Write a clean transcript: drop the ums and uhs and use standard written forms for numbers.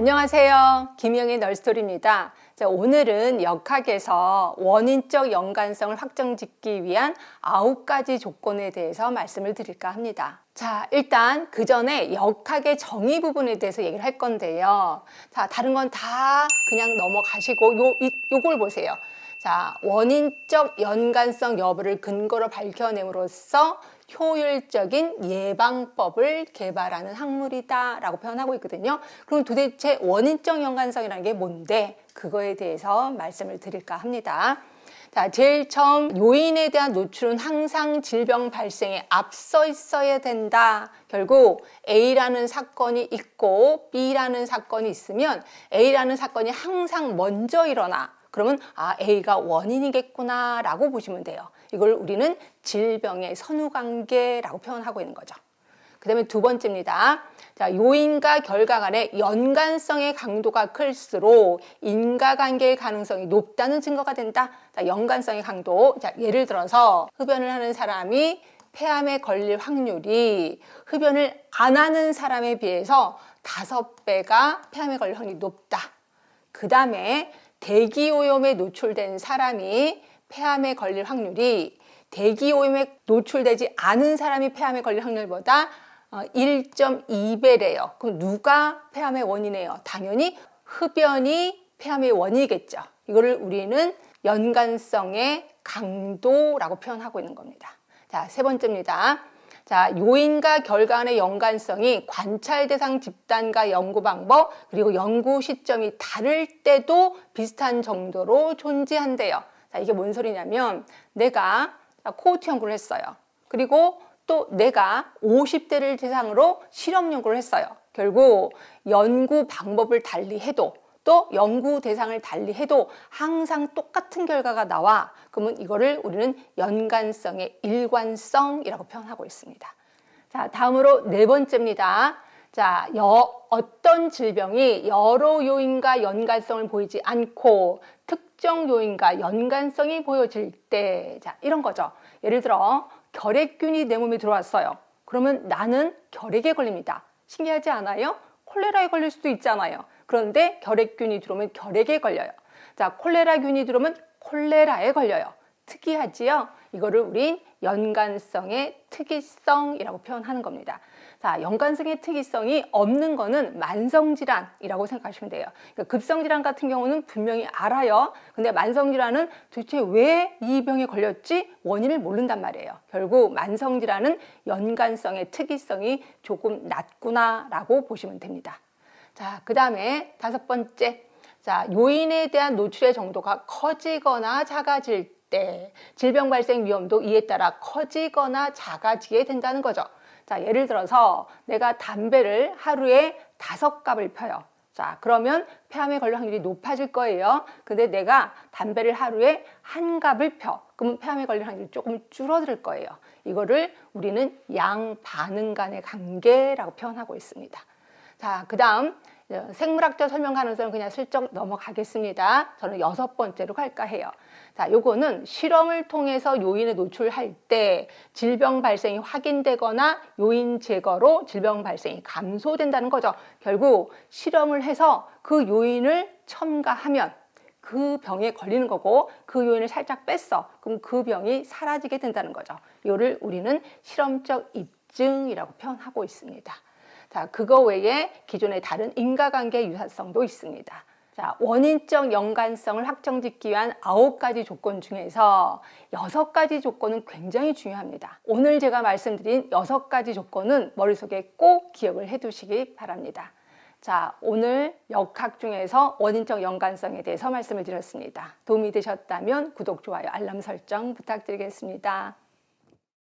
안녕하세요. 김영의 널스토리입니다. 자, 오늘은 역학에서 원인적 연관성을 확정짓기 위한 9가지 조건에 대해서 말씀을 드릴까 합니다. 자, 일단 그 전에 역학의 정의 부분에 대해서 얘기를 할 건데요. 자, 다른 건 다 그냥 넘어가시고 요걸 보세요. 자, 원인적 연관성 여부를 근거로 밝혀냄으로써 효율적인 예방법을 개발하는 학문이다 라고 표현하고 있거든요. 그럼 도대체 원인적 연관성이라는 게 뭔데? 그거에 대해서 말씀을 드릴까 합니다. 자, 제일 처음 요인에 대한 노출은 항상 질병 발생에 앞서 있어야 된다. 결국 A라는 사건이 있고 B라는 사건이 있으면 A라는 사건이 항상 먼저 일어나. 그러면 A가 원인이겠구나 라고 보시면 돼요. 이걸 우리는 질병의 선후관계라고 표현하고 있는 거죠. 그 다음에 두 번째입니다. 자, 요인과 결과 간의 연관성의 강도가 클수록 인과관계의 가능성이 높다는 증거가 된다. 자, 연관성의 강도. 자, 예를 들어서 흡연을 하는 사람이 폐암에 걸릴 확률이 흡연을 안 하는 사람에 비해서 5배가 폐암에 걸릴 확률이 높다. 그 다음에 대기오염에 노출된 사람이 폐암에 걸릴 확률이 대기오염에 노출되지 않은 사람이 폐암에 걸릴 확률보다 1.2배래요. 그럼 누가 폐암의 원인이에요? 당연히 흡연이 폐암의 원인이겠죠. 이거를 우리는 연관성의 강도라고 표현하고 있는 겁니다. 자, 세 번째입니다. 자, 요인과 결과 간의 연관성이 관찰 대상 집단과 연구 방법 그리고 연구 시점이 다를 때도 비슷한 정도로 존재한대요. 자, 이게 뭔 소리냐면 내가 코호트 연구를 했어요. 그리고 또 내가 50대를 대상으로 실험 연구를 했어요. 결국 연구 방법을 달리 해도 또 연구 대상을 달리 해도 항상 똑같은 결과가 나와. 그러면 이거를 우리는 연관성의 일관성이라고 표현하고 있습니다. 자, 다음으로 네 번째입니다. 자, 어떤 질병이 여러 요인과 연관성을 보이지 않고 특정 요인과 연관성이 보여질 때, 자, 이런 거죠. 예를 들어 결핵균이 내 몸에 들어왔어요. 그러면 나는 결핵에 걸립니다. 신기하지 않아요? 콜레라에 걸릴 수도 있잖아요. 그런데 결핵균이 들어오면 결핵에 걸려요. 자, 콜레라균이 들어오면 콜레라에 걸려요. 특이하지요? 이거를 우린 연관성의 특이성이라고 표현하는 겁니다. 자, 연관성의 특이성이 없는 거는 만성질환이라고 생각하시면 돼요. 그러니까 급성질환 같은 경우는 분명히 알아요. 근데 만성질환은 도대체 왜 이 병에 걸렸지? 원인을 모른단 말이에요. 결국 만성질환은 연관성의 특이성이 조금 낮구나라고 보시면 됩니다. 자, 그 다음에 다섯 번째. 자, 요인에 대한 노출의 정도가 커지거나 작아질 때 질병 발생 위험도 이에 따라 커지거나 작아지게 된다는 거죠. 자, 예를 들어서 내가 담배를 하루에 5갑을 펴요. 자, 그러면 폐암에 걸릴 확률이 높아질 거예요. 근데 내가 담배를 하루에 1갑을 펴. 그러면 폐암에 걸릴 확률이 조금 줄어들 거예요. 이거를 우리는 양반응 간의 관계라고 표현하고 있습니다. 자, 그 다음 생물학적 설명 가능성은 그냥 슬쩍 넘어가겠습니다. 저는 6번째로 갈까 해요. 자, 요거는 실험을 통해서 요인에 노출할 때 질병 발생이 확인되거나 요인 제거로 질병 발생이 감소된다는 거죠. 결국 실험을 해서 그 요인을 첨가하면 그 병에 걸리는 거고 그 요인을 살짝 뺐어. 그럼 그 병이 사라지게 된다는 거죠. 이거를 우리는 실험적 입증이라고 표현하고 있습니다. 자, 그거 외에 기존의 다른 인과관계 유사성도 있습니다. 자, 원인적 연관성을 확정짓기 위한 9가지 조건 중에서 6가지 조건은 굉장히 중요합니다. 오늘 제가 말씀드린 6가지 조건은 머릿속에 꼭 기억을 해 두시기 바랍니다. 자, 오늘 역학 중에서 원인적 연관성에 대해서 말씀을 드렸습니다. 도움이 되셨다면 구독, 좋아요, 알람 설정 부탁드리겠습니다.